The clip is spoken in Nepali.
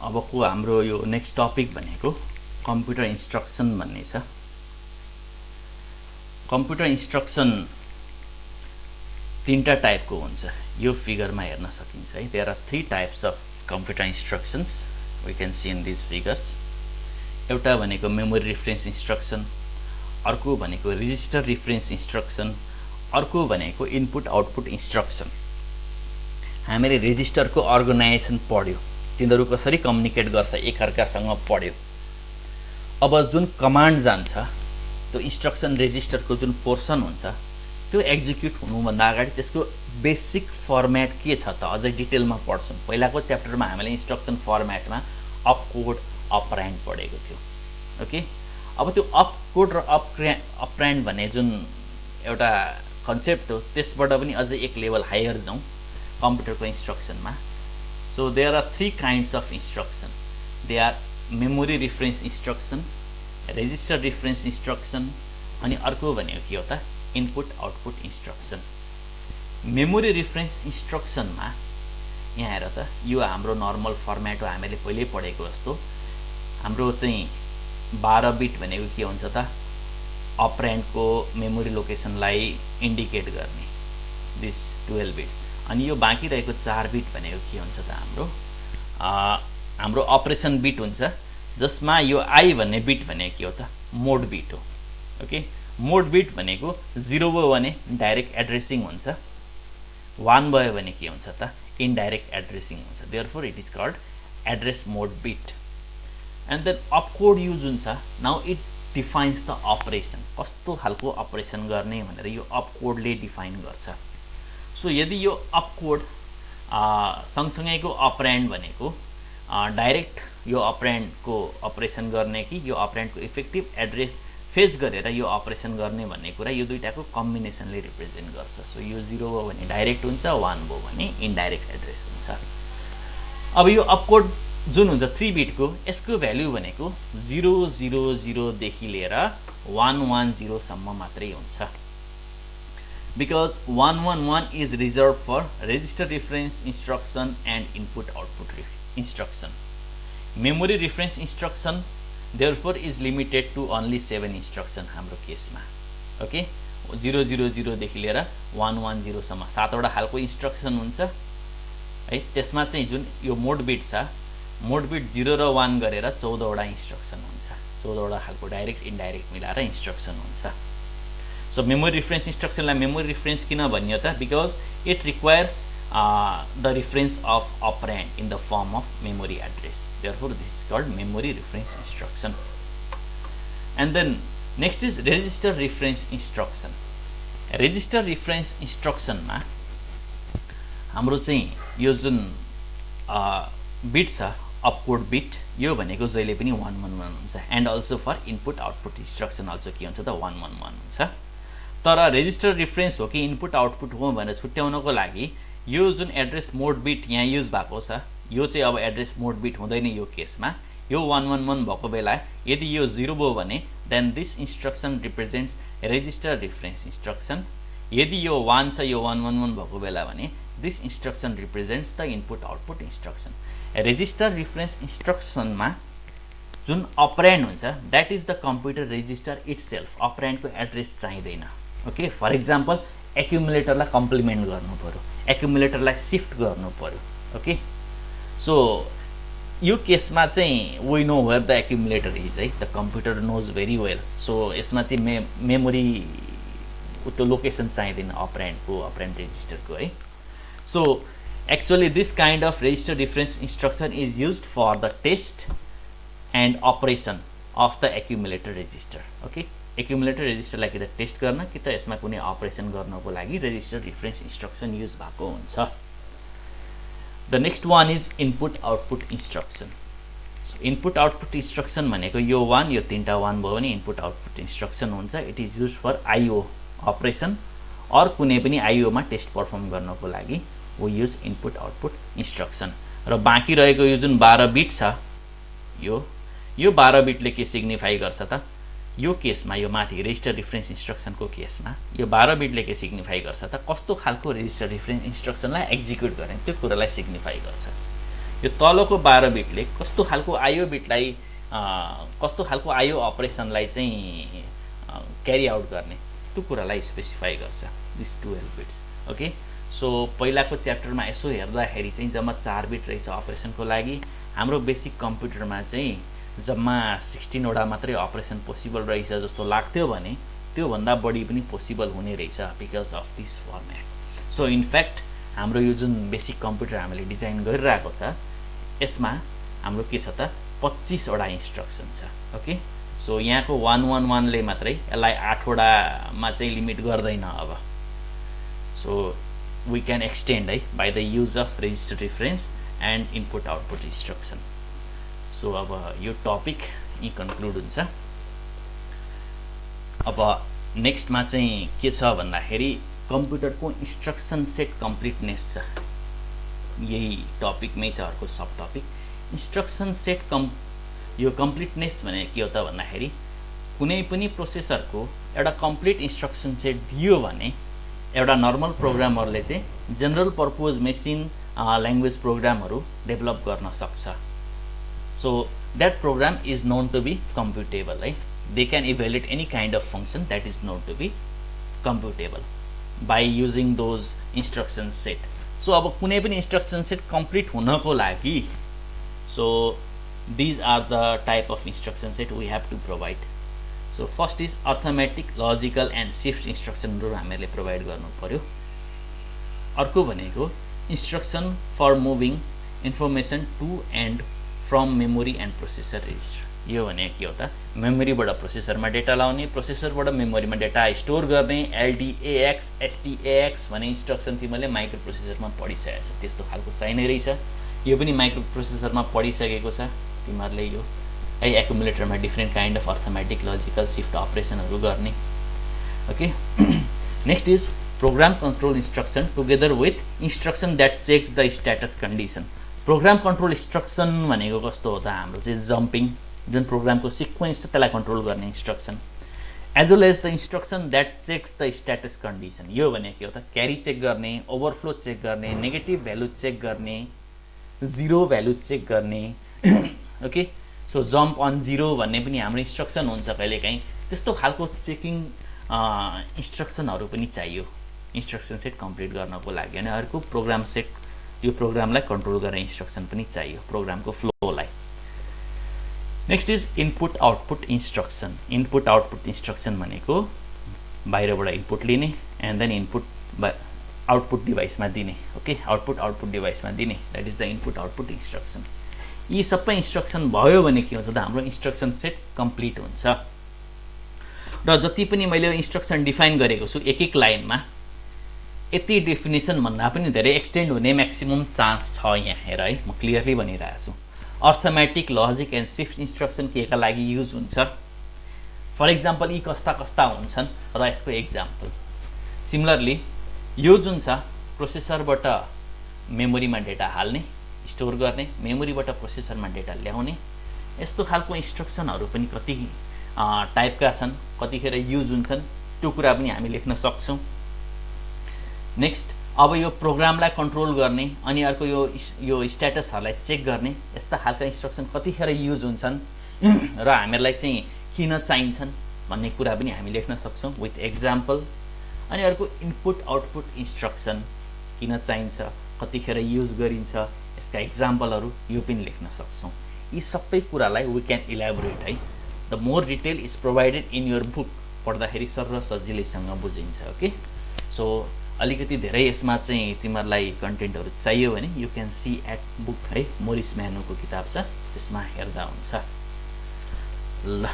अबको हाम्रो यो नेक्स्ट टपिक भनेको कम्प्युटर इन्स्ट्रक्सन भन्ने छ। कम्प्युटर इन्स्ट्रक्सन तीनटा टाइपको हुन्छ, यो फिगरमा हेर्न सकिन्छ है। There are 3 types of computer instructions we can see in this figures. एउटा भनेको मेमोरी रिफरेन्स इन्स्ट्रक्सन, अर्को भनेको रेजिस्टर रिफरेन्स इन्स्ट्रक्सन, अर्को भनेको इनपुट आउटपुट इन्स्ट्रक्सन। हामीले रेजिस्टरको अर्गनाइजेसन पढ्यो, तिनीहरू कसरी कम्युनिकेट गर्छ एकअर्कासँग पढ्यो। अब जुन कमान्ड जान्छ त्यो इन्स्ट्रक्सन रेजिस्टरको जुन पोर्सन हुन्छ त्यो एक्जिक्युट हुनुभन्दा अगाडि त्यसको बेसिक फर्मेट के छ त अझै डिटेलमा पढ्छौँ। पहिलाको च्याप्टरमा हामीले इन्स्ट्रक्सन फर्मेटमा अपकोड अपरेन्ड पढेको थियो। ओके, अब त्यो अपकोड र अपरेन्ड भन्ने जुन एउटा कन्सेप्ट हो त्यसबाट पनि अझै एक लेभल हायर जाउँ कम्प्युटरको इन्स्ट्रक्सनमा। So there are 3 kinds of instruction. They are memory reference instruction, register reference instruction, अनि अर्को भनेको के हो त input output instruction. Memory reference इन्स्ट्रक्सनमा यहाँ हेर त यो हाम्रो नर्मल फर्मेट हो, हामीले पहिल्यै पढेको जस्तो। हाम्रो चाहिँ 12 बिट भनेको के हुन्छ त अपरेन्डको मेमोरी लोकेसनलाई इन्डिकेट गर्ने, दिस 12 बिट्स। अनि यो बाँकी रहेको 4 बिट भनेको के हुन्छ त हाम्रो अपरेसन बिट हुन्छ, जसमा यो आई भन्ने बिट भनेको के हो त मोड बिट हो। ओके, मोड बिट भनेको 0 भयो भने डाइरेक्ट एड्रेसिङ हुन्छ, 1 भयो भने के हुन्छ त इनडाइरेक्ट एड्रेसिङ हुन्छ। Therefore it is called address mode bit. And then opcode use हुन्छ। Now it defines the operation, कस्तो खालको अपरेसन गर्ने भनेर यो अपकोडले डिफाइन गर्छ। सो यदि यो अपकोड सँगसँगैको अपरेन्ड भनेको डाइरेक्ट यो अपरेन्डको अपरेसन गर्ने कि यो अपरेन्डको इफेक्टिभ एड्रेस फेच गरेर यो अपरेसन गर्ने भन्ने कुरा यो दुईटाको कम्बिनेसनले रिप्रेजेन्ट गर्छ। सो यो 0 भयो भने डाइरेक्ट हुन्छ, 1 भयो भने इनडाइरेक्ट एड्रेस हुन्छ। अब यो अपकोड जुन हुन्छ 3 बिटको, यसको भ्यालु भनेको 000 देखि लिएर 110 सम्म मात्रै हुन्छ। Because 111 is reserved for register reference instruction and input output instruction. Memory reference instruction therefore is limited to only 7 instruction हाम्रो केसमा। ओके, 000 देखि लिएर 110 सम्म 7 वटा खालको इन्स्ट्रक्सन हुन्छ है। त्यसमा चाहिँ जुन यो मोड बिट छ, मोड बिट 0 र 1 गरेर 14 वटा इन्स्ट्रक्सन हुन्छ, 14 वटा खालको डाइरेक्ट इनडाइरेक्ट मिलाएर इन्स्ट्रक्सन हुन्छ। सो मेमोरी रिफरेन्स इन्स्ट्रक्सनलाई मेमोरी रिफरेन्स किन भनियो त because it requires the reference of operand in the form of memory address. Therefore this is called memory reference instruction. And then next is register reference instruction. Register reference इन्स्ट्रक्सनमा हाम्रो चाहिँ यो जुन बिट छ अपकोड बिट, यो भनेको जहिले पनि 111 हुन्छ। And also for input output instruction also के हुन्छ त 111 हुन्छ। तर रेजिस्टर रिफरेन्स हो कि इनपुट आउटपुट हो भनेर छुट्याउनको लागि यो जुन एड्रेस मोड बिट यहाँ युज भएको छ यो चाहिँ अब एड्रेस मोड बिट हुँदैन। यो केसमा यो 111 भएको बेला यदि यो 0 भयो भने then this instruction represents register reference instruction. यदि यो 1 छ, यो 111 भएको बेला भने this instruction represents the input output instruction. Register reference इन्स्ट्रक्सनमा जुन अपरेन्ड हुन्छ that is the computer register itself, अपरेन्डको एड्रेस चाहिँदैन। ओके, फर इक्जाम्पल एक्युमुलेटरलाई कम्प्लिमेन्ट गर्नु पऱ्यो, एक्युमुलेटरलाई सिफ्ट गर्नु पऱ्यो। ओके, सो यो केसमा चाहिँ we know where the accumulator is है, the computer knows very well. So यसमा चाहिँ मेमोरी त्यो लोकेसन चाहिँदैन अपरेन्ड रेजिस्टरको है। So actually this kind of register reference instruction is used for the test and operation of the accumulator register. Okay, accumulator register लाई कि त टेस्ट गर्न कि त यसमा कुनै अपरेसन गर्नको लागि रेजिस्टर रिफरेन्स इन्स्ट्रक्सन युज भएको हुन्छ। The next one is input output instruction. Input output instruction भनेको यो 1 यो 3टा 1 भयो भने इनपुट आउटपुट इन्स्ट्रक्सन हुन्छ। It is use for IO operation और कुनै पनि आइओमा टेस्ट पर्फर्म गर्नको लागि we use input output instruction। र बाँकी रहेको यो जुन 12 बिट छ यो 12 बिटले के सिग्निफाई गर्छ त यो केसमा, यो माथि रेजिस्टर रिफरेन्स इन्स्ट्रक्सनको केसमा यो 12 बिटले के सिग्निफाई गर्छ त कस्तो खालको रेजिस्टर रिफरेन्स इन्स्ट्रक्सनलाई एक्जिक्युट गर्ने त्यो कुरालाई सिग्निफाई गर्छ। यो तलको 12 बिटले कस्तो खालको आयो बिटलाई कस्तो खालको आयो अपरेसनलाई चाहिँ क्यारी आउट गर्ने त्यो कुरालाई स्पेसिफाई गर्छ दिस 12 बिट्स। ओके, सो पहिलाको च्याप्टरमा यसो हेर्दाखेरि चाहिँ जम्मा 4 बिट रहेछ अपरेसनको लागि। हाम्रो बेसिक कम्प्युटरमा चाहिँ जम्मा 16 वटा मात्रै अपरेसन पोसिबल रहेछ जस्तो लाग्थ्यो भने त्योभन्दा बढी पनि पोसिबल हुने रहेछ because of this format. So in fact हाम्रो यो जुन बेसिक कम्प्युटर हामीले डिजाइन गरिरहेको छ यसमा हाम्रो के छ त 25 वटा इन्स्ट्रक्सन छ। ओके, सो यहाँको 111 ले मात्रै यसलाई 8 वटामा चाहिँ लिमिट गर्दैन अब। सो वी क्यान एक्सटेन्ड है by the use of register difference and input output instruction. So अब यो टपिक यी कन्क्लुड हुन्छ। अब नेक्स्टमा चाहिँ के छ भन्दाखेरि कम्प्युटरको इन्स्ट्रक्सन सेट कम्प्लिटनेस छ, यही टपिकमै छ अर्को सब टपिक। इन्स्ट्रक्सन सेट यो कम्प्लिटनेस भने के हो त भन्दाखेरि कुनै पनि प्रोसेसरको एउटा कम्प्लिट इन्स्ट्रक्सन सेट दियो भने एउटा नर्मल प्रोग्रामरले चाहिँ जनरल पर्पज मेसिन ल्याङ्ग्वेज प्रोग्रामहरू डेभलप गर्न सक्छ। So that program is known to be computable है। They can evaluate any kind of function that is known to be computable by using those instruction set. So अब कुनै पनि इन्स्ट्रक्सन सेट कम्प्लिट हुनको लागि so these are the type of instruction set we have to provide. So first is arithmetic, logical and shift इन्स्ट्रक्सनहरू हामीले प्रोभाइड गर्नु पर्यो। अर्को भनेको instruction for moving information to and from memory and processor register. यो भने के हो त मेमोरीबाट प्रोसेसरमा डेटा लाउने, प्रोसेसरबाट मेमोरीमा डेटा स्टोर गर्ने। LDAX STAX भन्ने इन्स्ट्रक्सन तिमीले माइक्रो प्रोसेसरमा पढिसकेको छ, त्यस्तो खालको चाहिने रहेछ। यो पनि माइक्रो प्रोसेसरमा पढिसकेको छ तिमीहरूले। यो है एकुमुलेटरमा different kind of arithmetic, logical, shift अपरेसनहरू गर्ने। Okay, next is program control instruction together with instruction that checks the status condition. Program control instruction भनेको कस्तो हो त हाम्रो चाहिँ जम्पिङ, जुन प्रोग्रामको सिक्वेन्स छ त्यसलाई कन्ट्रोल गर्ने instruction, as well as the instruction that checks the status condition. यो भने के हो त क्यारी चेक गर्ने, ओभरफ्लो चेक गर्ने, नेगेटिभ भ्यालु चेक गर्ने, जिरो भ्यालु चेक गर्ने। Okay, so jump on zero भन्ने पनि हाम्रो इन्स्ट्रक्सन हुन्छ कहिलेकाहीँ। त्यस्तो खालको चेकिङ इन्स्ट्रक्सनहरू पनि चाहियो इन्स्ट्रक्सन सेट कम्प्लिट गर्नको लागि। अनि अर्को प्रोग्राम सेट, यो प्रोग्रामलाई कन्ट्रोल गर्ने इन्स्ट्रक्सन पनि चाहियो प्रोग्रामको फ्लोलाई। Next is input output instruction. Input output instruction भनेको बाहिरबाट इनपुट लिने एन्ड देन इनपुट आउटपुट डिभाइसमा दिने। ओके, आउटपुट डिभाइसमा दिने, that is the input output instruction. यी सबै इन्स्ट्रक्सन भयो भने के हुन्छ त हाम्रो इन्स्ट्रक्सन सेट कम्प्लिट हुन्छ। र जति पनि मैले इन्स्ट्रक्सन डिफाइन गरेको छु एक एक लाइनमा यति डेफिनेसन भन्दा पनि धेरै एक्सटेन्ड हुने म्याक्सिमम चान्स छ यहाँ हेर है, म क्लियरली भनिरहेको छु। Arithmetic, logic and shift instruction केका लागि युज हुन्छ। फर इक्जाम्पल यी कस्ता कस्ता हुन्छन् र यसको एक्जाम्पल। सिमिलरली यो जुन छ प्रोसेसरबाट मेमोरीमा डेटा हाल्ने, स्टोर गर्ने, मेमोरीबाट प्रोसेसरमा डेटा ल्याउने, यस्तो खालको इन्स्ट्रक्सनहरू पनि कति टाइपका छन्, कतिखेर युज हुन्छन् त्यो कुरा पनि हामी लेख्न सक्छौँ। नेक्स्ट, अब यो प्रोग्रामलाई कन्ट्रोल गर्ने अनि अर्को यो स्ट्याटसहरूलाई चेक गर्ने यस्ता खालका इन्स्ट्रक्सन कतिखेर युज हुन्छन् र हामीहरूलाई चाहिँ किन चाहिन्छन् भन्ने कुरा पनि हामी लेख्न सक्छौँ विथ एक्जाम्पल। अनि अर्को इनपुट आउटपुट इन्स्ट्रक्सन किन चाहिन्छ, कतिखेर युज गरिन्छ, यसका एक्जाम्पलहरू यो पनि लेख्न सक्छौँ। यी सबै कुरालाई वी क्यान इलाबोरेट है। The more detail is provided in your book. पढ्दाखेरि सरर सजिलैसँग बुझिन्छ। ओके, सो अलिकति धेरै यसमा चाहिँ तिमीहरूलाई कन्टेन्टहरू चाहियो भने you can see at book है, मोरिस म्यानुको किताब छ त्यसमा हेर्दा हुन्छ। ल